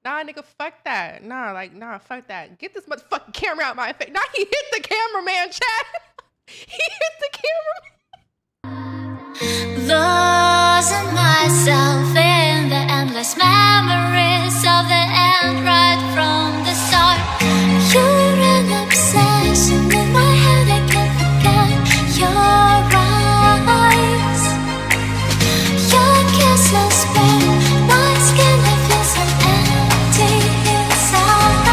Nah, nigga, fuck that. Nah, like, nah, fuck that. Get this motherfucking camera out my face. Nah, he hit the cameraman, chat. He hit the camera. Losing myself in the endless memories of the end right from the start. You're an obsession in my head, I can't forget your eyes. Your kisses burn my skin, I feel so empty inside.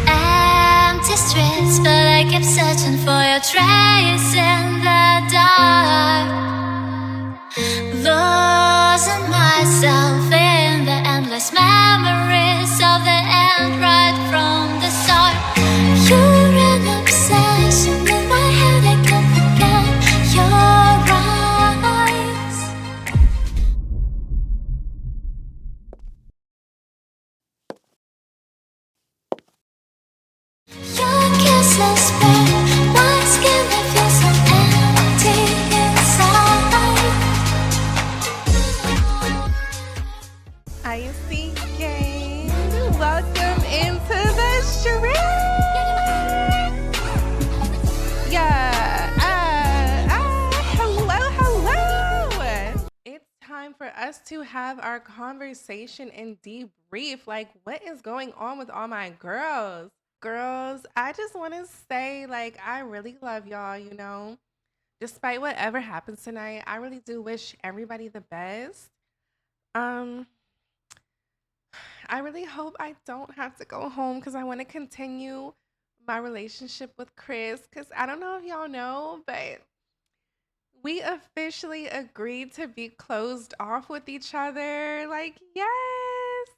Empty streets, but I keep searching for your trace in the dark. Losing myself in the endless memories of the end right from the start. You're an obsession in my head, I can't forget your eyes. Your kisses burn my skin, I feel so empty inside. I see gang. Welcome into the stream. Yeah. Hello, hello. It's time for us to have our conversation and debrief. Like, what is going on with all my girls? Girls, I just want to say, like, I really love y'all, you know? Despite whatever happens tonight, I really do wish everybody the best. Um, I really hope I don't have to go home because I want to continue my relationship with Chris. Because I don't know if y'all know, but we officially agreed to be closed off with each other. Like, yes,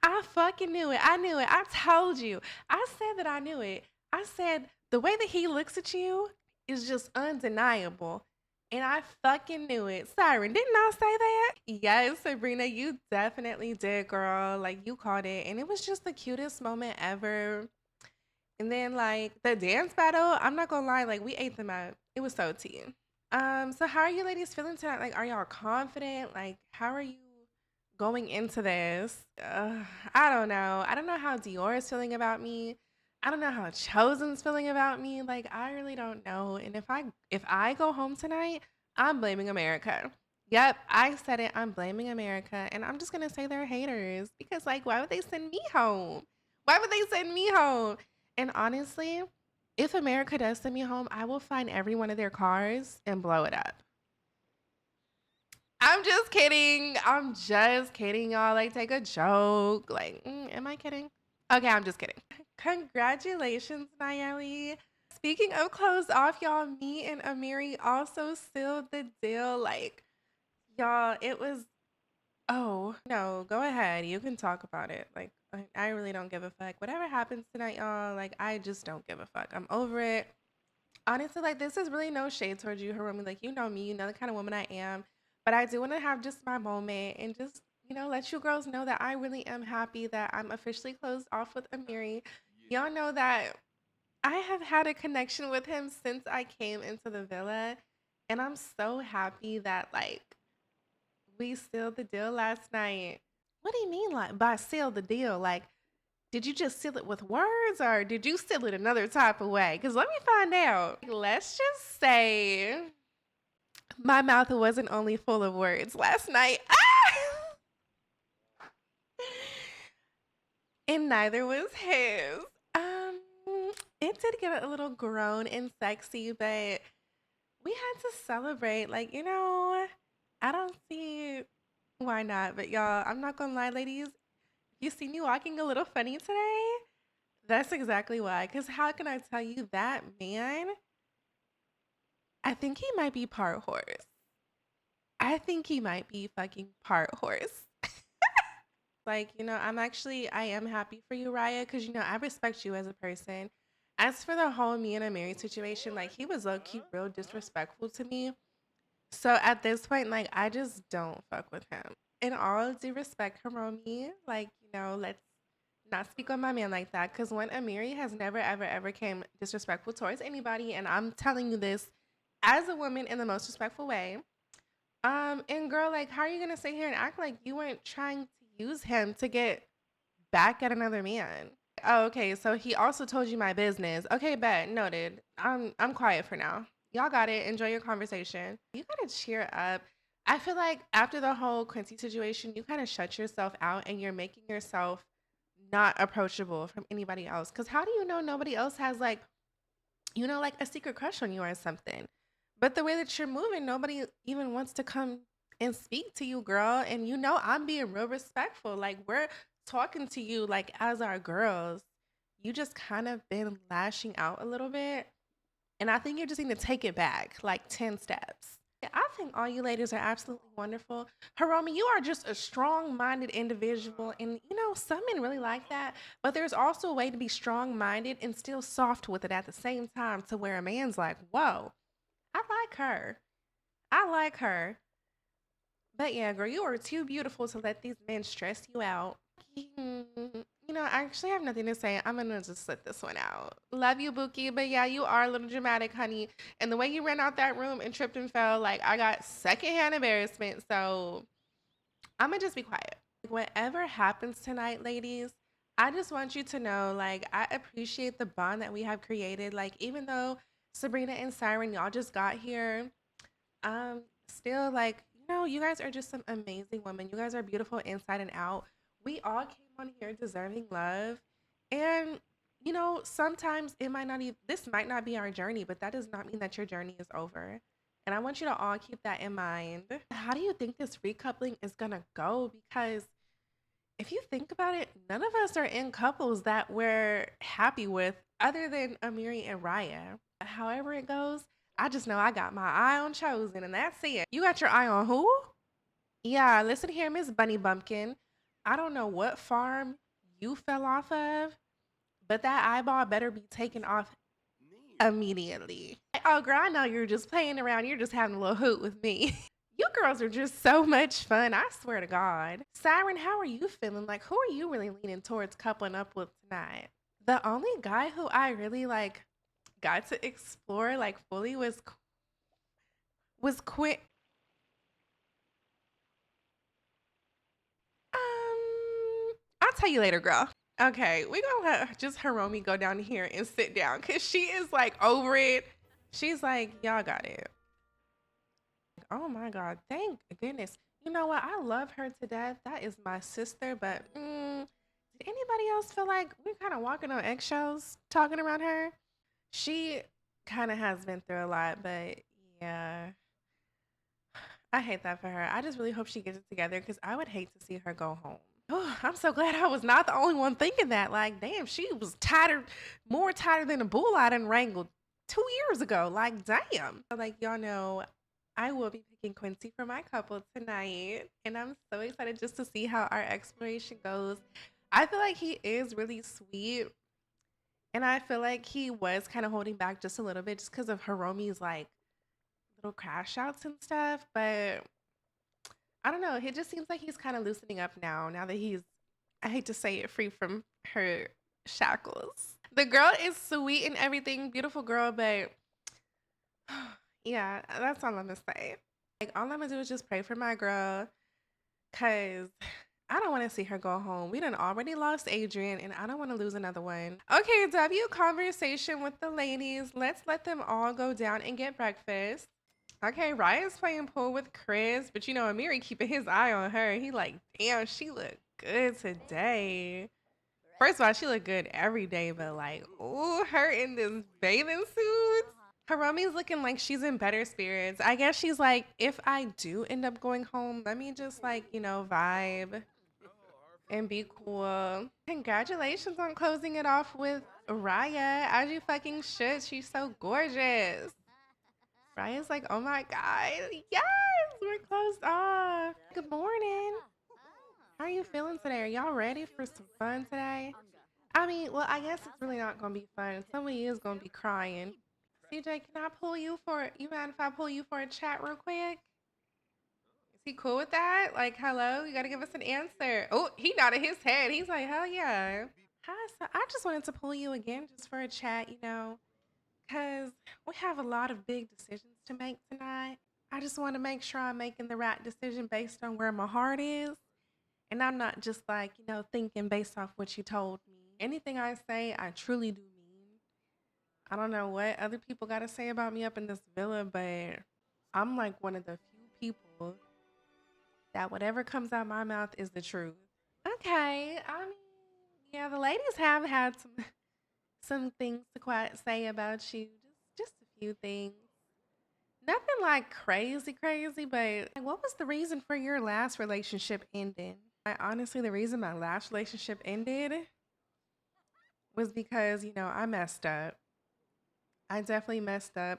I fucking knew it. I knew it. I told you. I said that I knew it. I said the way that he looks at you is just undeniable. And I fucking knew it. Siren, didn't I say that? Yes, Sabrina, you definitely did, girl. Like, you caught it. And it was just the cutest moment ever. And then, like, the dance battle, I'm not gonna lie, like, we ate them up. It was so tea. So how are you ladies feeling tonight? Like, are y'all confident? Like, how are you going into this? I don't know. I don't know how Dior is feeling about me. I don't know how Chosen's feeling about me. Like, I really don't know. And if I go home tonight, I'm blaming America. Yep, I said it. I'm blaming America, and I'm just gonna say they're haters because, like, why would they send me home? Why would they send me home? And honestly, if America does send me home, I will find every one of their cars and blow it up. I'm just kidding. I'm just kidding, y'all. Like, take a joke. Like, am I kidding? Okay, I'm just kidding. Congratulations, Nayeli. Speaking of closed off, y'all, me and Amiri also sealed the deal. Like, y'all, it was. Oh, no, go ahead. You can talk about it. Like, I really don't give a fuck. Whatever happens tonight, y'all, like, I just don't give a fuck. I'm over it. Honestly, like, this is really no shade towards you, Hiromi. Like, you know me, you know the kind of woman I am. But I do want to have just my moment and just, let you girls know that I really am happy that I'm officially closed off with Amiri. Y'all know that I have had a connection with him since I came into the villa. And I'm so happy that, like, we sealed the deal last night. What do you mean, like, by seal the deal? Like, did you just seal it with words or did you seal it another type of way? Because let me find out. Let's just say my mouth wasn't only full of words last night. And neither was his. Um, it It did get a little grown and sexy, but we had to celebrate. Like, I don't see why not. But y'all, I'm not gonna lie, ladies. You see me walking a little funny today? That's exactly why. Because how can I tell you that man? I think he might be part horse. I think he might be fucking part horse. Like, I am happy for you, Raya, because, I respect you as a person. As for the whole me and Amiri situation, like, he was low key real disrespectful to me. So at this point, like, I just don't fuck with him. In all due respect, Hiromi, like, let's not speak on my man like that. Because when Amiri has never, ever, ever came disrespectful towards anybody, and I'm telling you this as a woman in the most respectful way. And girl, like, how are you gonna sit here and act like you weren't trying to use him to get back at another man? Oh, okay. So he also told you my business. Okay, bet. Noted. I'm quiet for now. Y'all got it. Enjoy your conversation. You gotta cheer up. I feel like after the whole Quincy situation, you kind of shut yourself out and you're making yourself not approachable from anybody else. Cause how do you know nobody else has like, like a secret crush on you or something? But the way that you're moving, nobody even wants to come and speak to you, girl. And I'm being real respectful. Like we're talking to you like as our girls. You just kind of been lashing out a little bit. And I think you just need to take it back like 10 steps. Yeah, I think all you ladies are absolutely wonderful. Hiromi, you are just a strong minded individual. And, some men really like that. But there's also a way to be strong minded and still soft with it at the same time to where a man's like, whoa, I like her. I like her. But yeah, girl, you are too beautiful to let these men stress you out. I actually have nothing to say. I'm gonna just let this one out. Love you, Buki. But yeah, you are a little dramatic, honey. And the way you ran out that room and tripped and fell, like I got secondhand embarrassment. So I'm gonna just be quiet. Whatever happens tonight, ladies, I just want you to know, like, I appreciate the bond that we have created. Like, even though Sabrina and Siren, y'all just got here, still like, you guys are just some amazing women. You guys are beautiful inside and out. We all came on here deserving love. And sometimes it might not even this might not be our journey, but that does not mean that your journey is over. And I want you to all keep that in mind. How do you think this recoupling is gonna go? Because if you think about it, none of us are in couples that we're happy with other than Amiri and Raya. However it goes, I just know I got my eye on Chosen, and that's it. You got your eye on who? Yeah, listen here, Miss Bunny Bumpkin. I don't know what farm you fell off of, but that eyeball better be taken off immediately. Oh, girl, I know you're just playing around. You're just having a little hoot with me. You girls are just so much fun. I swear to God. Siren, how are you feeling? Like, who are you really leaning towards coupling up with tonight? The only guy who I really like got to explore like fully was Quint. I'll tell you later, girl. Okay, we gonna let just Hiromi go down here and sit down because she is like over it. She's like, y'all got it. Oh my God, thank goodness. You know what? I love her to death. That is my sister, but did anybody else feel like we're kind of walking on eggshells talking around her? She kind of has been through a lot, but yeah, I hate that for her. I just really hope she gets it together because I would hate to see her go home. Oh, I'm so glad I was not the only one thinking that. Like, damn, she was tighter, more tighter than a bull I done wrangled 2 years ago. Like, damn. Like, y'all know, I will be picking Quincy for my couple tonight. And I'm so excited just to see how our exploration goes. I feel like he is really sweet. And I feel like he was kind of holding back just a little bit just because of Hiromi's like little crash outs and stuff. But I don't know. It just seems like he's kind of loosening up now that he's, I hate to say it, free from her shackles. The girl is sweet and everything, beautiful girl, but yeah, that's all I'm gonna say. Like, all I'm gonna do is just pray for my girl, cause I don't want to see her go home. We done already lost Adrian, and I don't want to lose another one. Okay, W conversation with the ladies. Let's let them all go down and get breakfast. Okay, Ryan's playing pool with Chris, but Amiri keeping his eye on her. He like, damn, she look good today. First of all, she look good every day, but like, ooh, her in this bathing suit. Hiromi's looking like she's in better spirits. I guess she's like, if I do end up going home, let me just like, vibe and be cool. Congratulations on closing it off with Raya. As you fucking should. She's so gorgeous. Raya's like, oh my God. Yes, we're closed off. Good morning. How are you feeling today? Are y'all ready for some fun today? I mean, well, I guess it's really not gonna be fun. Somebody is gonna be crying. CJ, can I pull you for you mind if I pull you for a chat real quick? Is he cool with that? Like, hello, you gotta give us an answer. Oh, he nodded his head. He's like, hell yeah. Hi, so I just wanted to pull you again just for a chat, because we have a lot of big decisions to make tonight. I just want to make sure I'm making the right decision based on where my heart is. And I'm not just like, thinking based off what you told me. Anything I say, I truly do mean. I don't know what other people got to say about me up in this villa, but I'm like one of the few people that whatever comes out my mouth is the truth. Okay. I mean, yeah, the ladies have had some things to quite say about you. Just a few things. Nothing like crazy, crazy, but like, what was the reason for your last relationship ending? Honestly, the reason my last relationship ended was because, I messed up. I definitely messed up.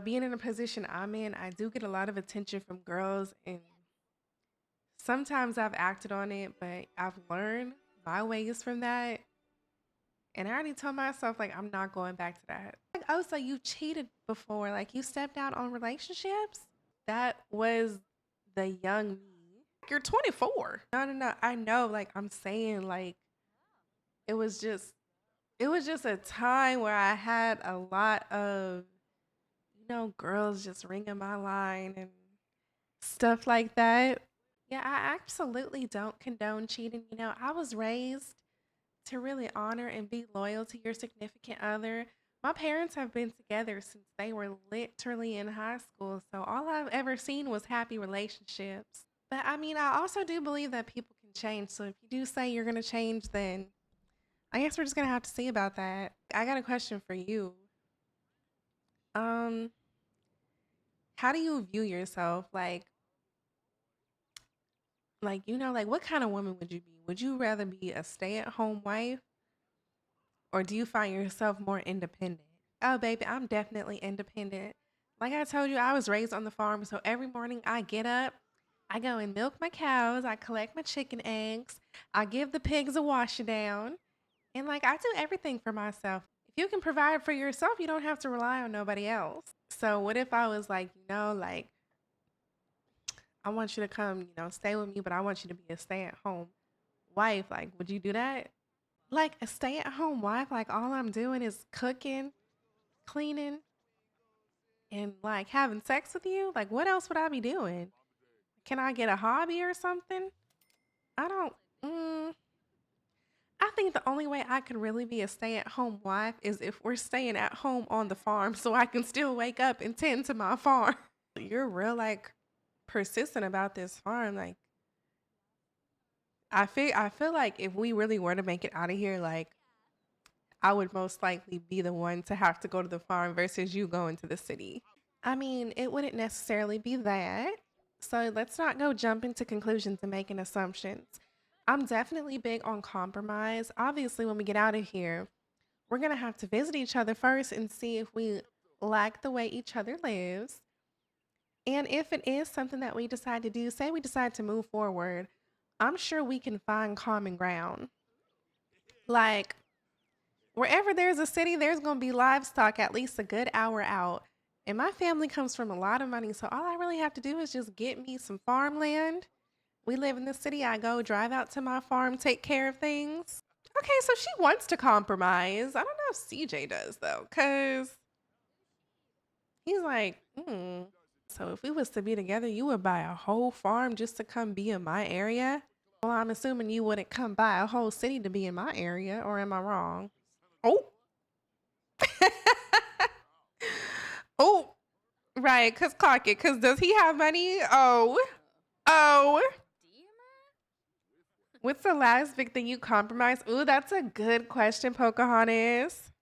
Being in a position I'm in, I do get a lot of attention from girls, and sometimes I've acted on it, but I've learned my ways from that. And I already told myself, like, I'm not going back to that. Like, oh, so you cheated before? Like, you stepped out on relationships? That was the young me. You're 24. No, no, no. I know. Like, I'm saying, like, it was just, it was just a time where I had a lot of, girls just ringing my line and stuff like that. Yeah, I absolutely don't condone cheating. I was raised to really honor and be loyal to your significant other. My parents have been together since they were literally in high school, so all I've ever seen was happy relationships. But I mean, I also do believe that people can change. So if you do say you're going to change, then I guess we're just going to have to see about that. I got a question for you. Um, how do you view yourself? Like what kind of woman would you be? Would you rather be a stay-at-home wife, or do you find yourself more independent? Oh, baby, I'm definitely independent. Like I told you, I was raised on the farm. So every morning I get up, I go and milk my cows, I collect my chicken eggs, I give the pigs a wash down, and like I do everything for myself. If you can provide for yourself, you don't have to rely on nobody else. So what if I was like, like I want you to come, stay with me, but I want you to be a stay at home wife? Like, would you do that? Like a stay at home wife, like all I'm doing is cooking, cleaning, and like having sex with you? Like, what else would I be doing? Can I get a hobby or something? I don't. Mm, I think the only way I could really be a stay at home wife is if we're staying at home on the farm so I can still wake up and tend to my farm. You're real like persistent about this farm. Like, I feel like if we really were to make it out of here, like I would most likely be the one to have to go to the farm versus you going to the city. I mean, it wouldn't necessarily be that. So let's not go jump into conclusions and making assumptions. I'm definitely big on compromise. Obviously, when we get out of here, we're going to have to visit each other first and see if we like the way each other lives. And if it is something that we decide to do, say we decide to move forward, I'm sure we can find common ground. Like, wherever there's a city, there's going to be livestock at least a good hour out. And my family comes from a lot of money. So all I really have to do is just get me some farmland. We live in the city. I go drive out to my farm, take care of things. Okay, so she wants to compromise. I don't know if CJ does, though, because he's like, so if we was to be together, you would buy a whole farm just to come be in my area? Well, I'm assuming you wouldn't come buy a whole city to be in my area, or am I wrong? Oh. Oh, right, cause clock it. Cause does he have money? Oh, What's the last big thing you compromised? Ooh, that's a good question, Pocahontas.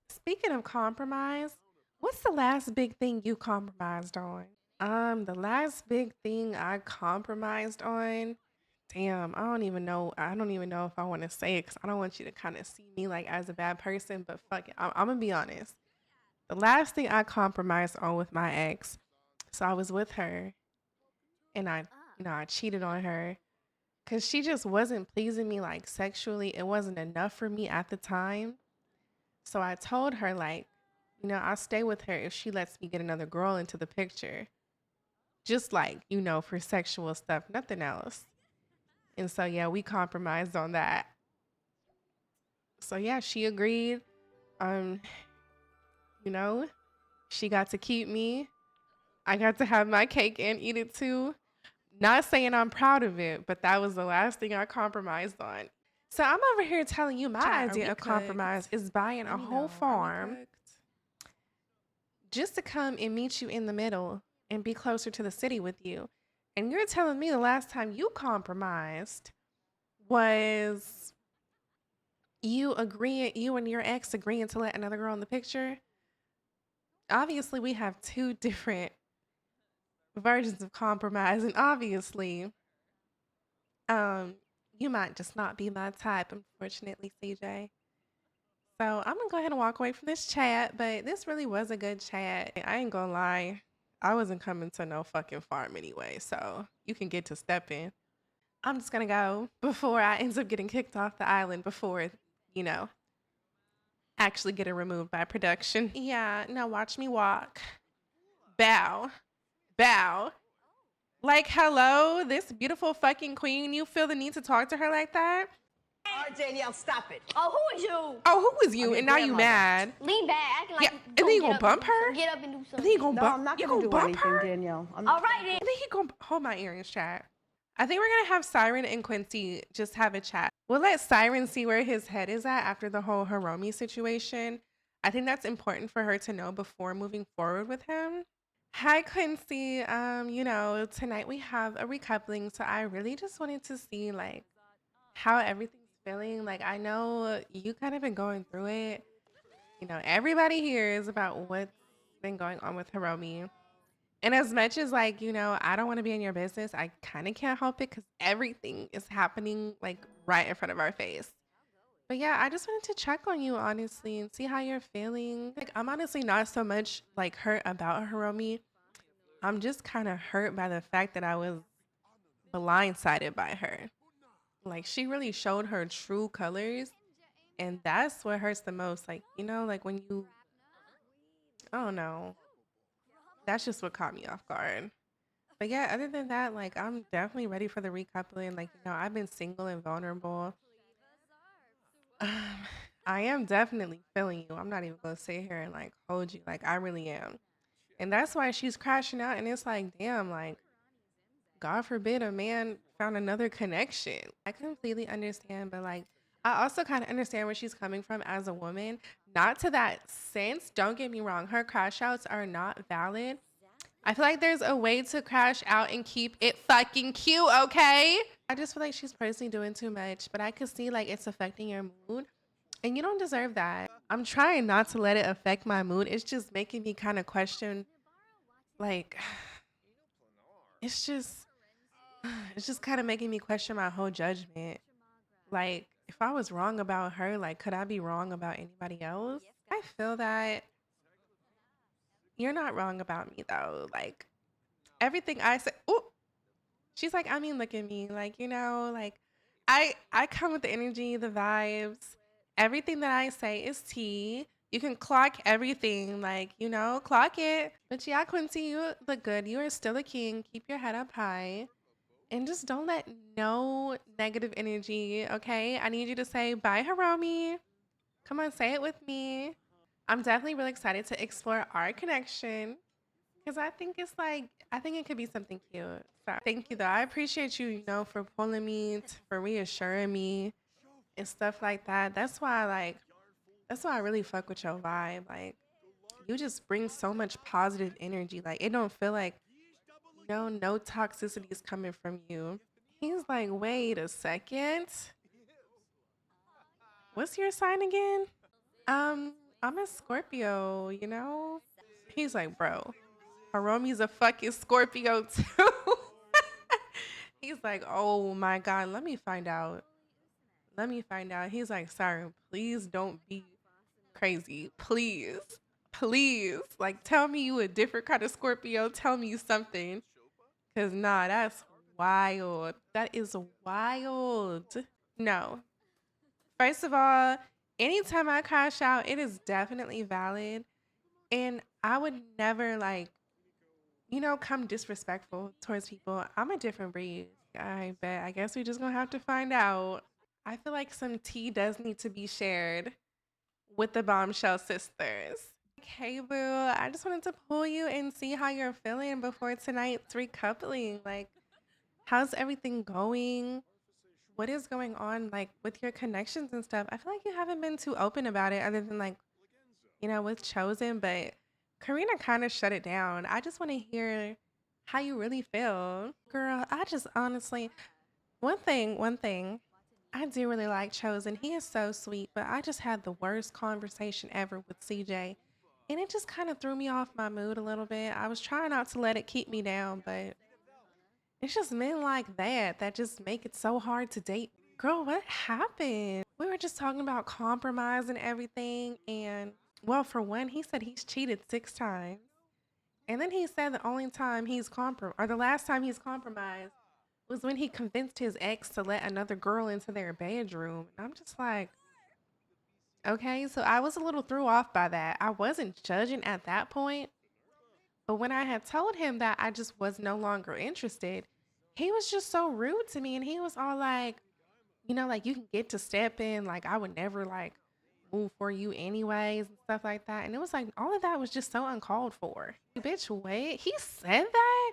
Speaking of compromise, what's the last big thing you compromised on? The last big thing I compromised on. Damn, I don't even know. I don't even know if I want to say it because I don't want you to kind of see me like as a bad person. But fuck it, I'm gonna be honest. The last thing I compromised on with my ex, so I was with her, and I cheated on her because she just wasn't pleasing me like sexually. It wasn't enough for me at the time. So I told her like, I'll stay with her if she lets me get another girl into the picture, just like for sexual stuff, nothing else. And so yeah, we compromised on that. So yeah, she agreed. Um, you know, she got to keep me. I got to have my cake and eat it too. Not saying I'm proud of it, but that was the last thing I compromised on. So I'm over here telling you my Chat, idea of compromise is buying a whole farm just to come and meet you in the middle and be closer to the city with you. And you're telling me the last time you compromised was you and your ex agreeing to let another girl in the picture? Obviously, we have two different versions of compromise, and obviously, um, you might just not be my type, unfortunately, CJ. So I'm gonna go ahead and walk away from this chat, but this really was a good chat. I ain't gonna lie, I wasn't coming to no fucking farm anyway, so you can get to stepping. I'm just gonna go before I end up getting kicked off the island before, you know, actually getting removed by production. Yeah, now watch me walk. Bow. Bow. Like, hello, this beautiful fucking queen. You feel the need to talk to her like that? All right, Danielle, stop it. Oh, who is you? Oh, who was you? I'm your And now you grandmother. mad? Lean back, acting like Yeah, and then you gonna bump her? Get up and do And something. then you gonna No, bump? I'm not You gonna gonna do bump anything, her? Danielle. I'm All not right, gonna then. And then he gonna hold my earrings, chat. I think we're gonna have Siren and Quincy just have a chat. We'll let Siren see where his head is at after the whole Hiromi situation. I think that's important for her to know before moving forward with him. Hi, Quincy. Tonight we have a recoupling, so I really just wanted to see like how everything's feeling. Like I know you kind of been going through it. Everybody here is about what's been going on with Hiromi. And as much as like, I don't want to be in your business, I kind of can't help it because everything is happening like right in front of our face. But yeah, I just wanted to check on you honestly and see how you're feeling. Like I'm honestly not so much like hurt about Hiromi. I'm just kind of hurt by the fact that I was blindsided by her. Like she really showed her true colors, and that's what hurts the most. Like, like when you I don't know. That's just what caught me off guard. But yeah, other than that, like I'm definitely ready for the recoupling. Like, I've been single and vulnerable. Um, I am definitely feeling you. I'm not even gonna sit here and like hold you. Like I really am. And that's why she's crashing out. And it's like, damn, like God forbid a man found another connection. I completely understand, but like I also kind of understand where she's coming from as a woman. Not to that sense. Don't get me wrong. Her crash outs are not valid. I feel like there's a way to crash out and keep it fucking cute, okay? I just feel like she's personally doing too much, but I could see like it's affecting your mood. And you don't deserve that. I'm trying not to let it affect my mood. It's just making me kind of question, like, it's just, it's just kind of making me question my whole judgment. Like, if I was wrong about her, like, could I be wrong about anybody else? I feel that you're not wrong about me though. Like, everything I say, ooh, she's like, I mean, look at me. Like, like I come with the energy, the vibes. Everything that I say is tea. You can clock everything, like, clock it. But yeah, Quincy, you look good. You are still a king. Keep your head up high. And just don't let no negative energy, okay? I need you to say bye, Hiromi. Come on, say it with me. I'm definitely really excited to explore our connection. Because I think it could be something cute. So thank you, though. I appreciate you, for pulling me, for reassuring me and stuff like that. That's why I really fuck with your vibe. Like, you just bring so much positive energy. Like, it don't feel like, no toxicity is coming from you. He's like, wait a second. What's your sign again? I'm a Scorpio, you know? He's like, bro, Hiromi's a fucking Scorpio too. He's like, oh my God, let me find out. Let me find out. He's like, sorry, please don't be crazy. Please. Please. Like, tell me you a different kind of Scorpio. Tell me something. Cause nah, that's wild. That is wild. No. First of all, anytime I crash out, it is definitely valid. And I would never like, come disrespectful towards people. I'm a different breed. I bet. I guess we just gonna have to find out. I feel like some tea does need to be shared with the Bombshell sisters. Hey boo, I just wanted to pull you and see how you're feeling before tonight's recoupling. Like, how's everything going? What is going on like with your connections and stuff? I feel like you haven't been too open about it other than like, with Chosen, but Karina kind of shut it down. I just want to hear how you really feel. Girl, I just honestly, one thing, I do really like Chosen. He is so sweet, but I just had the worst conversation ever with CJ. And it just kind of threw me off my mood a little bit. I was trying not to let it keep me down, but it's just men like that just make it so hard to date. Girl, what happened? We were just talking about compromise and everything. And well, for one, he said he's cheated 6 times. And then he said the only time he's or the last time he's compromised was when he convinced his ex to let another girl into their bedroom. And I'm just like, okay, so I was a little threw off by that. I wasn't judging at that point. But when I had told him that I just was no longer interested, he was just so rude to me. And he was all like, like you can get to step in. Like I would never like move for you anyways and stuff like that. And it was like, all of that was just so uncalled for. Bitch, wait, he said that?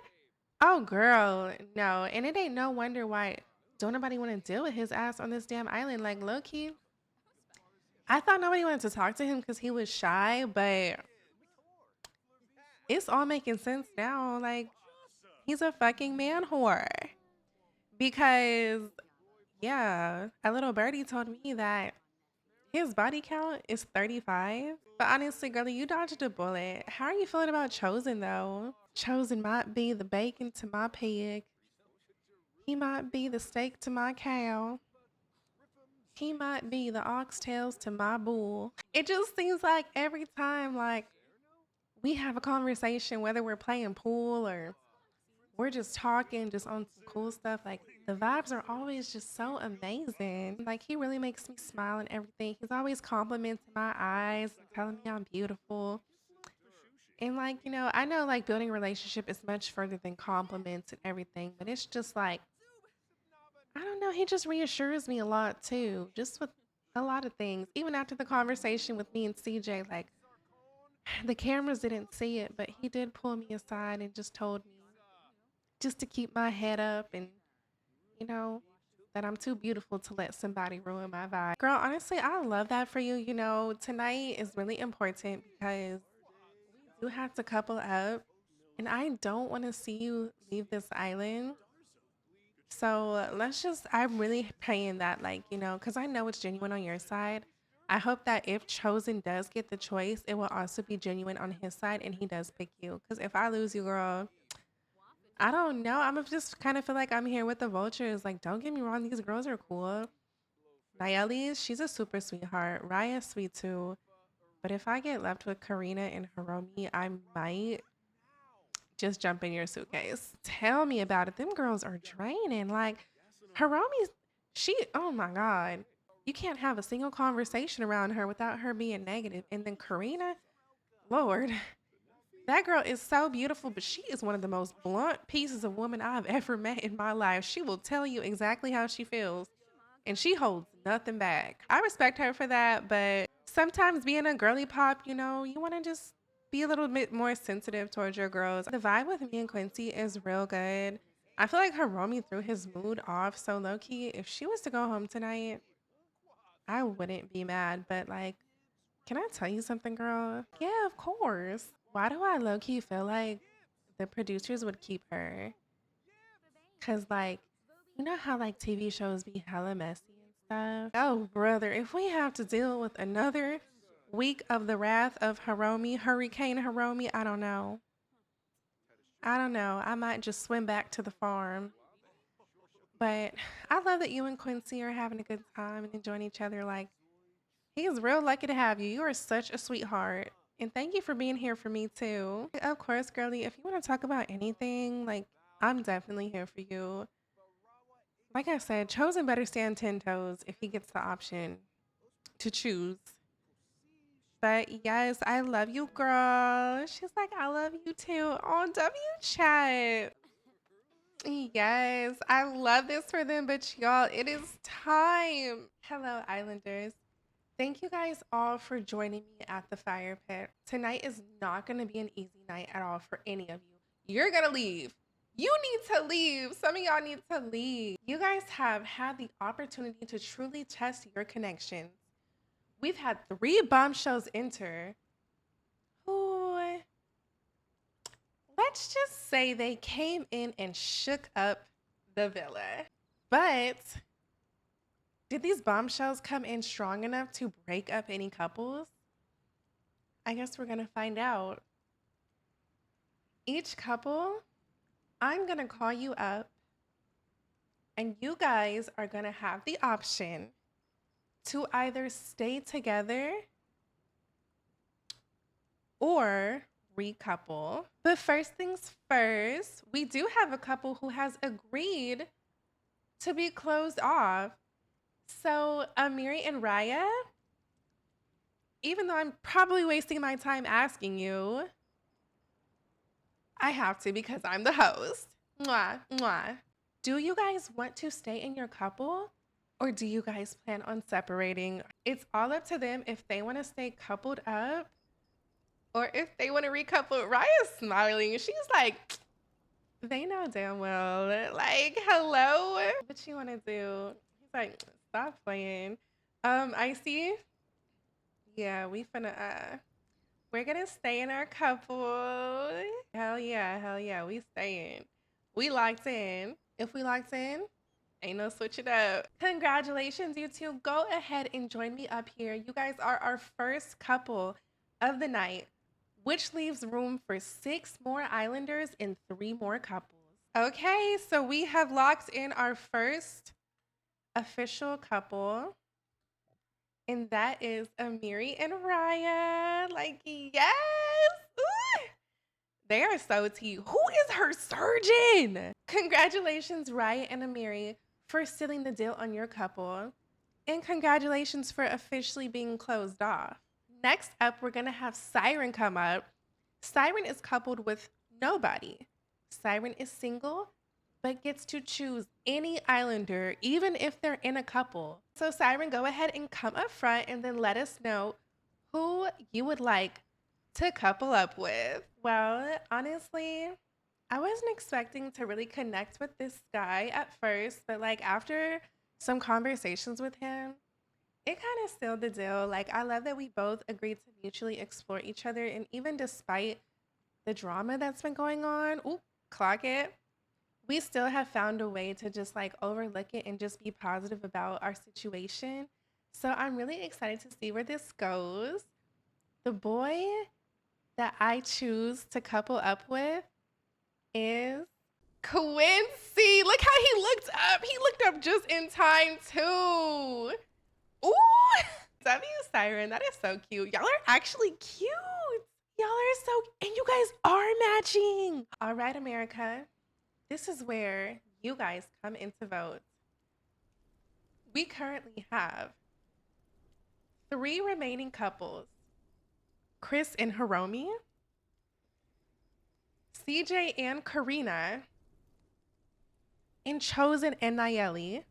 Oh, girl, no. And it ain't no wonder why don't nobody want to deal with his ass on this damn island. Like, low key, I thought nobody wanted to talk to him because he was shy, but it's all making sense now. Like, he's a fucking man whore. Because, yeah, a little birdie told me that his body count is 35. But honestly, girlie, you dodged a bullet. How are you feeling about Chosen, though? Chosen might be the bacon to my pig. He might be the steak to my cow. He might be the oxtails to my bull. It just seems like every time, like, we have a conversation, whether we're playing pool or we're just talking, just on some cool stuff, like, the vibes are always just so amazing. Like, he really makes me smile and everything. He's always complimenting my eyes and telling me I'm beautiful. And, like, I know, like, building a relationship is much further than compliments and everything, but it's just like, I don't know. He just reassures me a lot too, just with a lot of things. Even after the conversation with me and CJ, like the cameras didn't see it, but he did pull me aside and just told me just to keep my head up and, you know, that I'm too beautiful to let somebody ruin my vibe. Girl, honestly, I love that for you. Tonight is really important because we do have to couple up and I don't want to see you leave this island. So I'm really praying that, like, because I know it's genuine on your side. I hope that if Chosen does get the choice, it will also be genuine on his side and he does pick you. Because if I lose you, girl, I don't know. I'm just kind of feel like I'm here with the vultures. Like, don't get me wrong, these girls are cool. Nayeli, she's a super sweetheart. Raya's sweet too. But if I get left with Karina and Hiromi, I might just jump in your suitcase. Tell me about it. Them girls are draining. Like, Hiromi's, oh my God. You can't have a single conversation around her without her being negative. And then Karina, Lord, that girl is so beautiful, but she is one of the most blunt pieces of woman I've ever met in my life. She will tell you exactly how she feels and she holds nothing back. I respect her for that, but sometimes being a girly pop, you want to just be a little bit more sensitive towards your girls. The vibe with me and Quincy is real good. I feel like Hiromi threw his mood off so low key. If she was to go home tonight, I wouldn't be mad, but like, can I tell you something, girl? Yeah, of course. Why do I low key feel like the producers would keep her? Cause like You know how like TV shows be hella messy and stuff? Oh, brother, if we have to deal with another week of the wrath of Hiromi, Hurricane Hiromi, I don't know. I don't know. I might just swim back to the farm. But I love that you and Quincy are having a good time and enjoying each other. Like, he is real lucky to have you. You are such a sweetheart. And thank you for being here for me too. Of course, girlie, if you want to talk about anything, like, I'm definitely here for you. Like I said, Chosen better stand 10 toes if he gets the option to choose. But yes, I love you, girl. She's like, I love you too on W chat. Yes, I love this for them, but y'all, it is time. Hello, Islanders. Thank you guys all for joining me at the fire pit. Tonight is not going to be an easy night at all for any of you. You're going to leave. You need to leave. Some of y'all need to leave. You guys have had the opportunity to truly test your connections. We've had 3 bombshells enter who, let's just say they came in and shook up the villa. But did these bombshells come in strong enough to break up any couples? I guess we're gonna find out. Each couple, I'm gonna call you up, and you guys are gonna have the option to either stay together or recouple. But first things first, we do have a couple who has agreed to be closed off. So Amiri and Raya, even though I'm probably wasting my time asking you, I have to because I'm the host. Mwah, mwah. Do you guys want to stay in your couple or do you guys plan on separating? It's all up to them if they want to stay coupled up or if they want to recouple. Raya's smiling. She's like, they know damn well. Like, hello? What you want to do? He's like, stop playing. I see. Yeah, we're gonna stay in our couple. Hell yeah, we staying. We locked in. If we locked in, ain't no switching up. Congratulations, you two. Go ahead and join me up here. You guys are our first couple of the night, which leaves room for 6 more Islanders and 3 more couples. Okay, so we have locked in our first official couple. And that is Amiri and Raya. Like, yes. Ooh. They are so tea. Who is her surgeon? Congratulations, Raya and Amiri, for sealing the deal on your couple. And congratulations for officially being closed off. Next up, we're going to have Siren come up. Siren is coupled with nobody. Siren is single, but gets to choose any Islander, even if they're in a couple. So Siren, go ahead and come up front and then let us know who you would like to couple up with. Well, honestly, I wasn't expecting to really connect with this guy at first, but like after some conversations with him, it kind of sealed the deal. Like, I love that we both agreed to mutually explore each other. And even despite the drama that's been going on, ooh, clock it, we still have found a way to just like overlook it and just be positive about our situation. So I'm really excited to see where this goes. The boy that I choose to couple up with is Quincy. Look how he looked up. He looked up just in time too. Ooh, W Siren, that is so cute. Y'all are actually cute. Y'all are so, and you guys are matching. All right, America. This is where you guys come into vote. We currently have 3 remaining couples. Chris and Hiromi, CJ and Karina, and Chosen and Nayeli.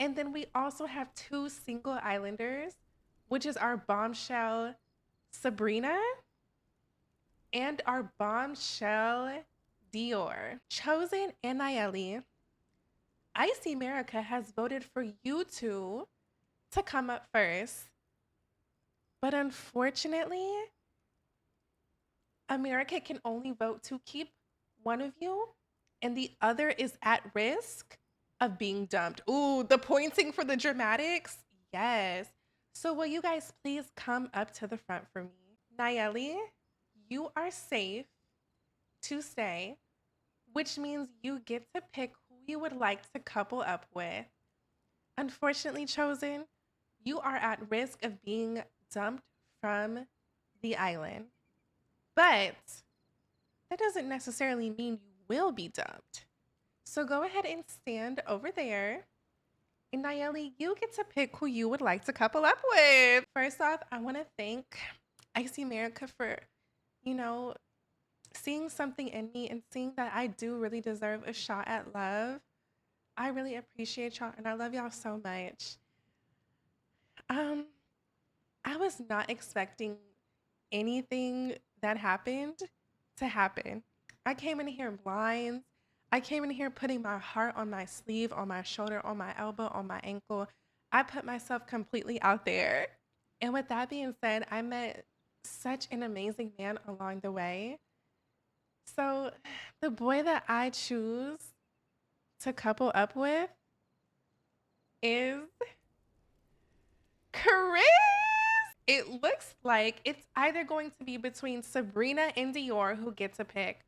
And then we also have 2 single Islanders, which is our bombshell Sabrina and our bombshell Dior. Chosen and Nayeli, Icy America has voted for you two to come up first. But unfortunately, America can only vote to keep one of you, and the other is at risk of being dumped. Ooh, the pointing for the dramatics. Yes. So will you guys please come up to the front for me? Nayeli, you are safe to stay, which means you get to pick who you would like to couple up with. Unfortunately, Chosen, you are at risk of being dumped from the island. But that doesn't necessarily mean you will be dumped. So go ahead and stand over there. And Nayeli, you get to pick who you would like to couple up with. First off, I want to thank Icy America for, you know, seeing something in me and seeing that I do really deserve a shot at love. I really appreciate y'all and I love y'all so much. I was not expecting anything that happened to happen. I came in here blind. I came in here putting my heart on my sleeve, on my shoulder, on my elbow, on my ankle. I put myself completely out there. And with that being said, I met such an amazing man along the way. So the boy that I choose to couple up with is Chris. It looks like it's either going to be between Sabrina and Dior who get to pick,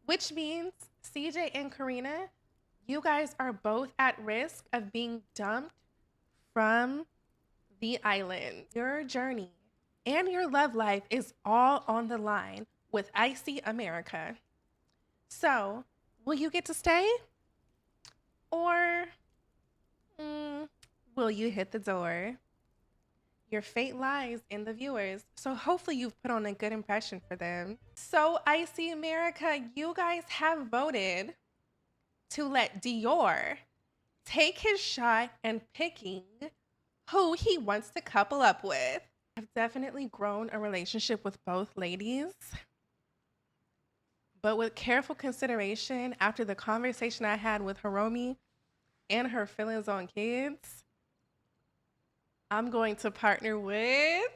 which means CJ and Karina, you guys are both at risk of being dumped from the island. Your journey and your love life is all on the line with Icy America. So, will you get to stay? Or will you hit the door? Your fate lies in the viewers. So hopefully you've put on a good impression for them. So Icy America, you guys have voted to let Dior take his shot and picking who he wants to couple up with. I've definitely grown a relationship with both ladies. But with careful consideration, after the conversation I had with Hiromi and her feelings on kids, I'm going to partner with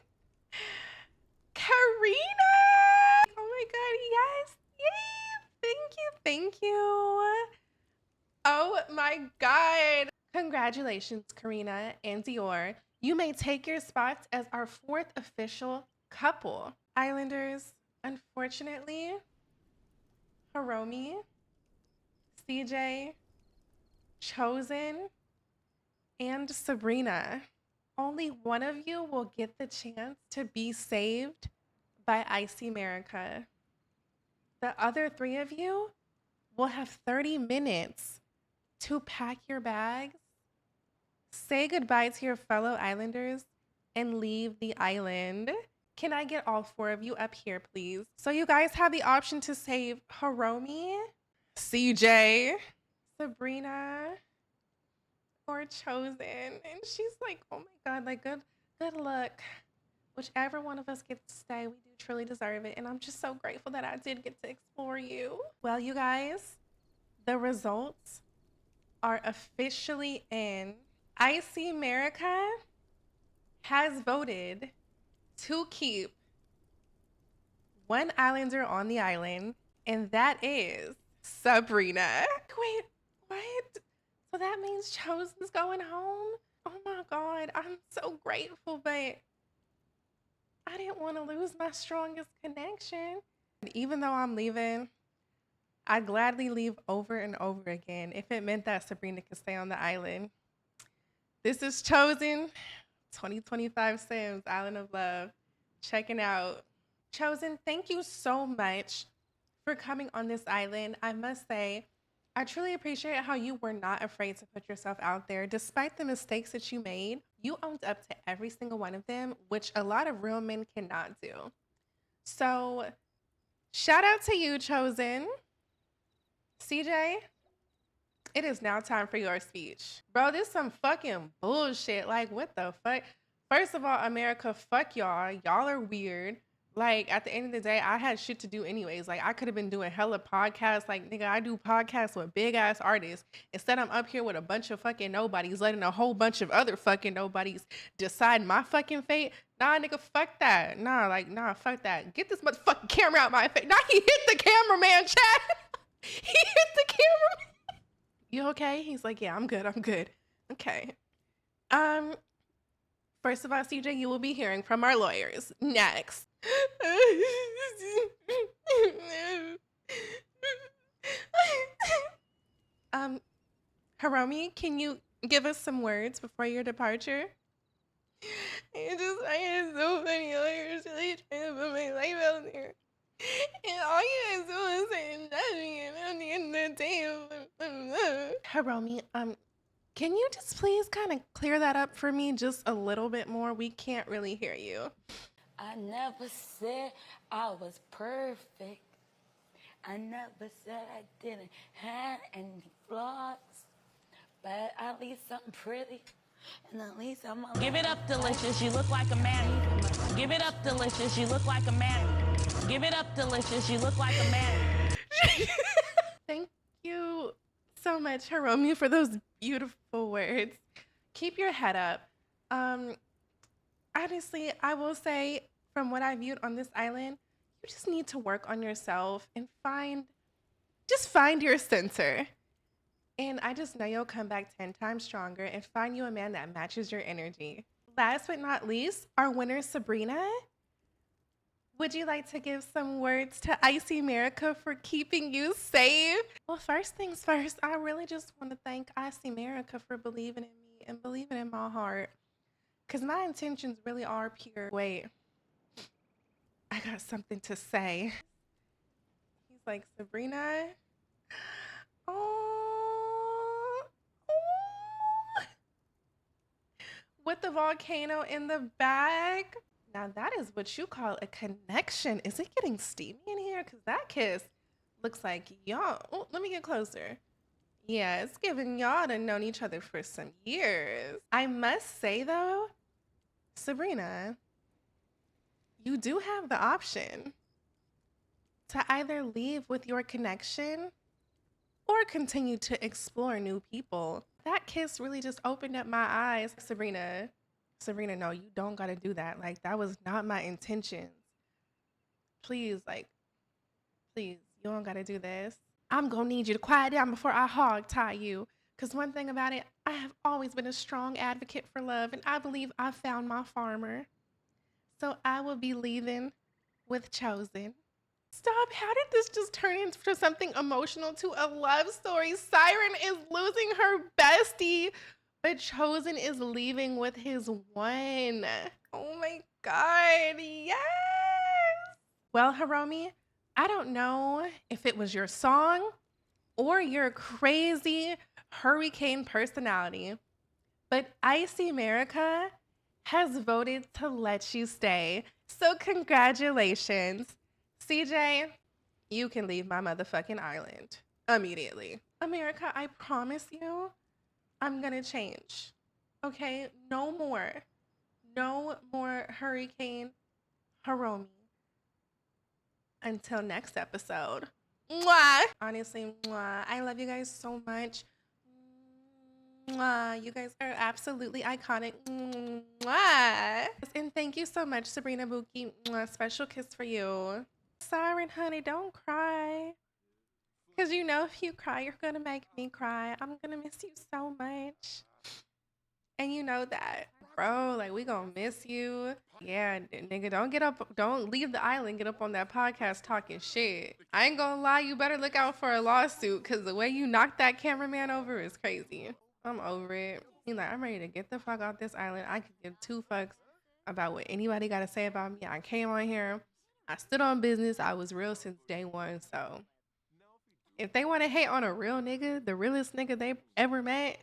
Karina. Oh my God, yes. Yay. Thank you. Oh my God. Congratulations, Karina and Dior. You may take your spots as our fourth official couple. Islanders, unfortunately, Hiromi, CJ, Chosen, and Sabrina. Only one of you will get the chance to be saved by Icy America. The other three of you will have 30 minutes to pack your bags, say goodbye to your fellow islanders, and leave the island. Can I get all four of you up here, please? So you guys have the option to save Hiromi, CJ, Sabrina, or Chosen. And she's like, oh my God, like good luck. Whichever one of us gets to stay, we do truly deserve it. And I'm just so grateful that I did get to explore you. Well, you guys, the results are officially in. Icy America has voted to keep one islander on the island, and that is Sabrina. Wait, what? So that means Chosen's going home? Oh my God, I'm so grateful, but I didn't want to lose my strongest connection. And even though I'm leaving, I'd gladly leave over and over again if it meant that Sabrina could stay on the island. This is Chosen, 2025 Sims, Island of Love. Checking out. Chosen, thank you so much for coming on this island. I must say, I truly appreciate how you were not afraid to put yourself out there. Despite the mistakes that you made, you owned up to every single one of them, which a lot of real men cannot do. So shout out to you, Chosen. CJ, it is now time for your speech. Bro, this is some fucking bullshit. Like, what the fuck? First of all, America, fuck y'all. Y'all are weird. Like, at the end of the day, I had shit to do anyways. Like, I could have been doing hella podcasts. Like, nigga, I do podcasts with big-ass artists. Instead, I'm up here with a bunch of fucking nobodies, letting a whole bunch of other fucking nobodies decide my fucking fate. Nah, nigga, fuck that. Nah, fuck that. Get this motherfucking camera out my face. Nah, he hit the cameraman, chat. He hit the cameraman. You okay? He's like, yeah, I'm good. I'm good. Okay. Um, First of all, CJ, you will be hearing from our lawyers next. um, Hiromi, can you give us some words before your departure? I had so many lawyers really trying to put my life out there. And all you guys do is say nothing, and at the end of the day, Hiromi, can you just please kind of clear that up for me just a little bit more? We can't really hear you. I never said I was perfect. I never said I didn't have any flaws. But at least I'm pretty. And at least I'm a Give it up, delicious. You look like a man. Give it up, delicious. You look like a man. Give it up, delicious. You look like a man. Thank you so much, Hiromi, for those beautiful words. Keep your head up. Honestly, I will say, from what I viewed on this island, you just need to work on yourself and find your center. And I just know you'll come back 10 times stronger and find you a man that matches your energy. Last but not least, our winner, Sabrina. Would you like to give some words to Icy America for keeping you safe? Well, first things first, I really just want to thank Icy America for believing in me and believing in my heart. Because my intentions really are pure. Wait, I got something to say. He's like, Sabrina. Oh, with the volcano in the back. Now that is what you call a connection. Is it getting steamy in here? Because that kiss looks like y'all. Oh, let me get closer. Yeah, it's giving y'all to known each other for some years. I must say though, Sabrina, you do have the option to either leave with your connection or continue to explore new people. That kiss really just opened up my eyes. Sabrina, no, you don't gotta do that. Like, that was not my intentions. Please, please, you don't gotta do this. I'm gonna need you to quiet down before I hog tie you. Because one thing about it, I have always been a strong advocate for love, and I believe I found my farmer. So I will be leaving with Chosen. Stop. How did this just turn into something emotional to a love story? Siren is losing her bestie, but Chosen is leaving with his one. Oh my God. Yes. Well, Hiromi, I don't know if it was your song or your crazy hurricane personality, but Icy America has voted to let you stay. So congratulations. CJ, you can leave my motherfucking island immediately. America, I promise you, I'm gonna change. Okay? No more. No more Hurricane Hiromi. Until next episode. Mwah! Honestly, mwah. I love you guys so much. Mwah. You guys are absolutely iconic. Mwah. And thank you so much, Sabrina Buki. Mwah. Special kiss for you. Siren, honey, don't cry. Because you know, if you cry, you're going to make me cry. I'm going to miss you so much. And you know that. Bro, like, we going to miss you. Yeah, nigga, don't leave the island, get up on that podcast talking shit. I ain't gonna lie, you better look out for a lawsuit, because the way you knocked that cameraman over is crazy. I'm over it. He's like, I'm ready to get the fuck off this island. I could give two fucks about what anybody got to say about me. I came on here. I stood on business. I was real since day one. So if they want to hate on a real nigga, the realest nigga they ever met,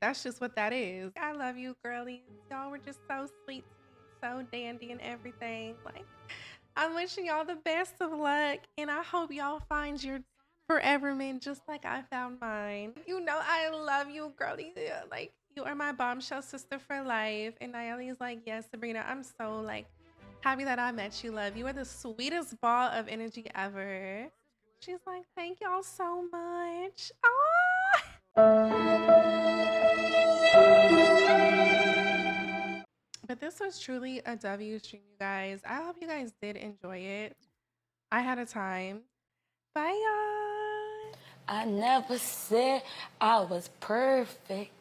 that's just what that is. I love you, girlies. Y'all were just so sweet to me, so dandy and everything. Like, I'm wishing y'all the best of luck, and I hope y'all find your forever man just like I found mine. You know I love you, girlies. Yeah, like, you are my bombshell sister for life. And Naomi's like, yes, Sabrina, I'm so like happy that I met you, love. You are the sweetest ball of energy ever. She's like, thank y'all so much. But this was truly a W stream, you guys. I hope you guys did enjoy it. I had a time. Bye, y'all. I never said I was perfect.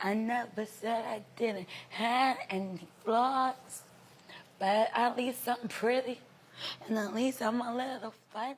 I never said I didn't have any flaws. But at least I'm pretty. And at least I'm a little funny.